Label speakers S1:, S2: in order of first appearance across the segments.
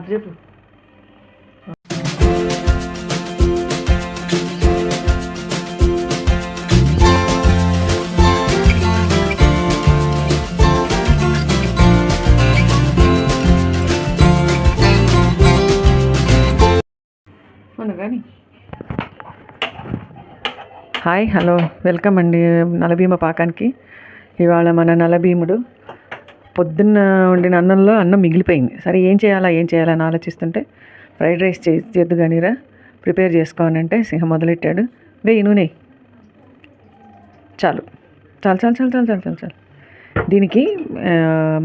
S1: చెప్పు. కానీ hi, hello, welcome అండి నలభీమ పాకానికి. ఇవాళ మన నలభీముడు పొద్దున్న వండిన అన్నంలో అన్నం మిగిలిపోయింది. సరే ఏం చేయాలని ఆలోచిస్తుంటే ఫ్రైడ్ రైస్ చేద్దు కానీరా, ప్రిపేర్ చేసుకోనంటే సింహం మొదలెట్టాడు. వెయ్యి నూనె, చాలు చాలు చాలు చాలు చాలు చాలు చాలు చాలు. దీనికి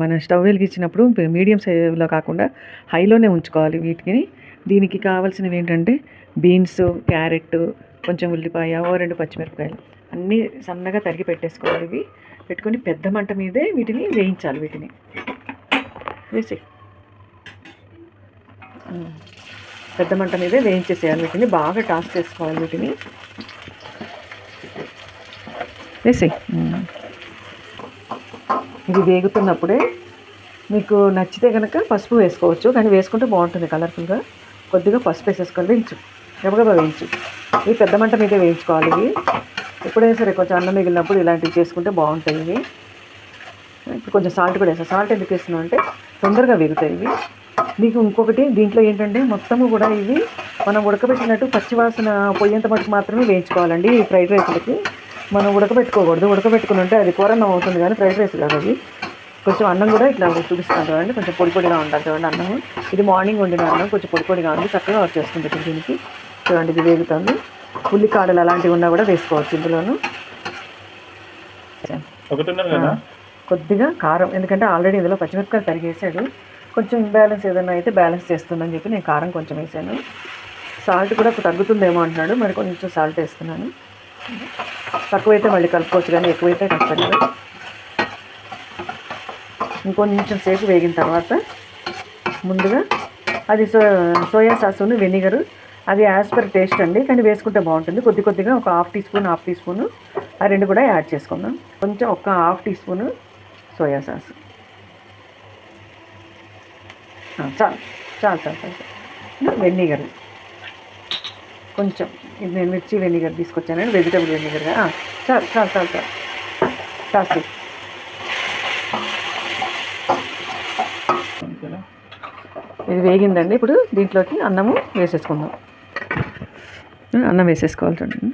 S1: మన స్టవ్ వెలిగించినప్పుడు మీడియం సైజులో కాకుండా హైలోనే ఉంచుకోవాలి వీటిని. దీనికి కావాల్సినవి ఏంటంటే బీన్స్, క్యారెట్, కొంచెం ఉల్లిపాయ, 2 పచ్చిమిరపకాయలు అన్నీ సన్నగా తరిగి పెట్టేసుకోవాలి. ఇవి పెట్టుకొని పెద్ద మంట మీదే వీటిని వేయించాలి. వీటిని వేసి పెద్ద మంట మీదే వేయించేసేయాలి. వీటిని బాగా టాస్ట్ చేసుకోవాలి. వీటిని వేసి ఇది వేగుతున్నప్పుడే మీకు నచ్చితే కనుక పసుపు వేసుకోవచ్చు, కానీ వేసుకుంటే బాగుంటుంది కలర్ఫుల్గా. కొద్దిగా పసుపు వేసేసుకొని వేయించు, గబగబా వేయించు. ఇవి పెద్ద మంట మీదే వేయించుకోవాలి. ఇవి ఎప్పుడైనా సరే కొంచెం అన్నం మిగిలినప్పుడు ఇలాంటివి చేసుకుంటే బాగుంటాయి. ఇవి ఇప్పుడు కొంచెం సాల్ట్ కూడా వేస్తాను. సాల్ట్ ఎందుకు వేస్తున్నాం అంటే తొందరగా వేగుతాయి ఇవి. మీకు ఇంకొకటి దీంట్లో ఏంటంటే మొత్తము కూడా ఇవి మనం ఉడకబెట్టినట్టు పచ్చివాసన పొయ్యేంత మటుకు మాత్రమే వేయించుకోవాలండి. ఈ ఫ్రైడ్ రైస్లకి మనం ఉడకబెట్టుకోకూడదు. ఉడకబెట్టుకుని ఉంటే అది కూరన్నం అవుతుంది, కానీ ఫ్రైడ్ రైస్ కాదు అది. కొంచెం అన్నం కూడా ఇట్లా చూపిస్తాను చూడండి, కొంచెం పొడి పొడిగా ఉంటుంది చూడండి అన్నము. ఇది మార్నింగ్ వండిన అన్నం, కొంచెం పొడి పొడిగా ఉంది, చక్కగా వచ్చేస్తుంది ఇప్పుడు దీనికి. చూడండి ఇది వేగుతుంది. ఉల్లికాడలు అలాంటివి ఉన్నా కూడా వేసుకోవచ్చు ఇందులోను. కొద్దిగా కారం, ఎందుకంటే ఆల్రెడీ ఇందులో పచ్చిమిరపకాయలు తరిగేసాడు. కొంచెం ఇంబ్యాలెన్స్ ఏదైనా అయితే బ్యాలెన్స్ చేస్తుందని చెప్పి నేను కారం కొంచెం వేసాను. సాల్ట్ కూడా తగ్గుతుందేమో అంటున్నాడు, మరి కొంచెం సాల్ట్ వేస్తున్నాను. తక్కువైతే మళ్ళీ కలుపుకోవచ్చు, కానీ ఎక్కువైతే కష్టపడదు. ఇంకొంచెం సేపు వేగిన తర్వాత ముందుగా అది సోయా సాసును, వెనిగరు, అది యాజ్ పర్ టేస్ట్ అండి, కానీ వేసుకుంటే బాగుంటుంది. కొద్దిగా ఒక హాఫ్ టీ స్పూను ఆ రెండు కూడా యాడ్ చేసుకుందాం. కొంచెం ఒక half teaspoon soya sauce, చాలు చాలు చాలు చాలు. వెనిగర్ కొంచెం, ఇది నేను మిర్చి వెనిగర్ తీసుకొచ్చానండి, వెజిటబుల్ వెనిగర్గా. చాలు చాలు చాలు చాలు కాస్త. ఇది వేగిందండి. ఇప్పుడు దీంట్లోకి అన్నము వేసేసుకుందాం. అన్నం వేసేసుకోవాలి చూడండి.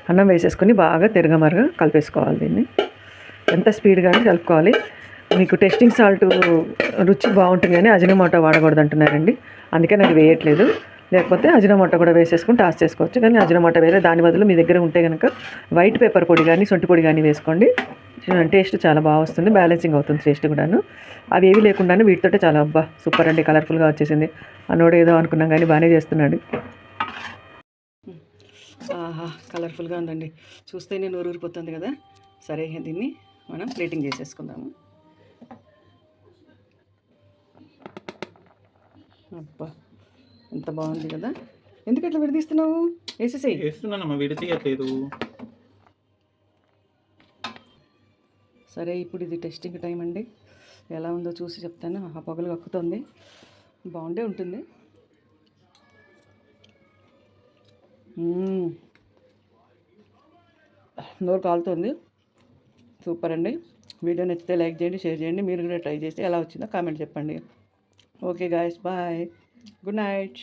S1: అన్నం వేసేసుకొని బాగా తిరగమరగా కలిపేసుకోవాలి. దీన్ని ఎంత స్పీడ్గానే కలుపుకోవాలి. మీకు టెస్టింగ్ సాల్ట్ రుచి బాగుంటుంది, కానీ అజినోమోటో వాడకూడదు అంటున్నారండి, అందుకే నాకు వేయట్లేదు. లేకపోతే అజినోమోటో కూడా వేసేసుకుని టాస్ చేసుకోవచ్చు, కానీ అజినోమోటో వేరే. దాని బదులు మీ దగ్గర ఉంటే కనుక వైట్ పేపర్ పొడి కానీ సొంటి పొడి కానీ వేసుకోండి. టేస్ట్ చాలా బాగా వస్తుంది, బ్యాలెన్సింగ్ అవుతుంది టేస్ట్ కూడాను. అవి ఏవి లేకుండానే వీటితోటే చాలా సూపర్ అండి, కలర్ఫుల్గా వచ్చేసింది. అన్నోడు ఏదో అనుకున్నాం కానీ బాగానే చేస్తున్నాడు. ఆహా, కలర్ఫుల్గా ఉందండి, చూస్తేనే నోరు ఊరిపోతుంది కదా. సరే దీన్ని మనం ప్లేటింగ్ చేసేసుకుందాము. అబ్బా ఎంత బాగుంది కదా. ఎందుకట్లా విడదీస్తున్నావు?
S2: వేస్తున్నానమ్మా, విడతీయట్లేదు.
S1: సరే ఇప్పుడు ఇది టెస్టింగ్ టైం అండి. ఎలా ఉందో చూసి చెప్తాను. ఆ పొగలు కక్కుతుంది, బాగుండే ఉంటుంది. నోరు కాలుతుంది, సూపర్ అండి. వీడియో నచ్చితే లైక్ చేయండి, షేర్ చేయండి. మీరు కూడా ట్రై చేసి ఎలా వచ్చిందో కామెంట్ చెప్పండి. Okay guys, bye, good night.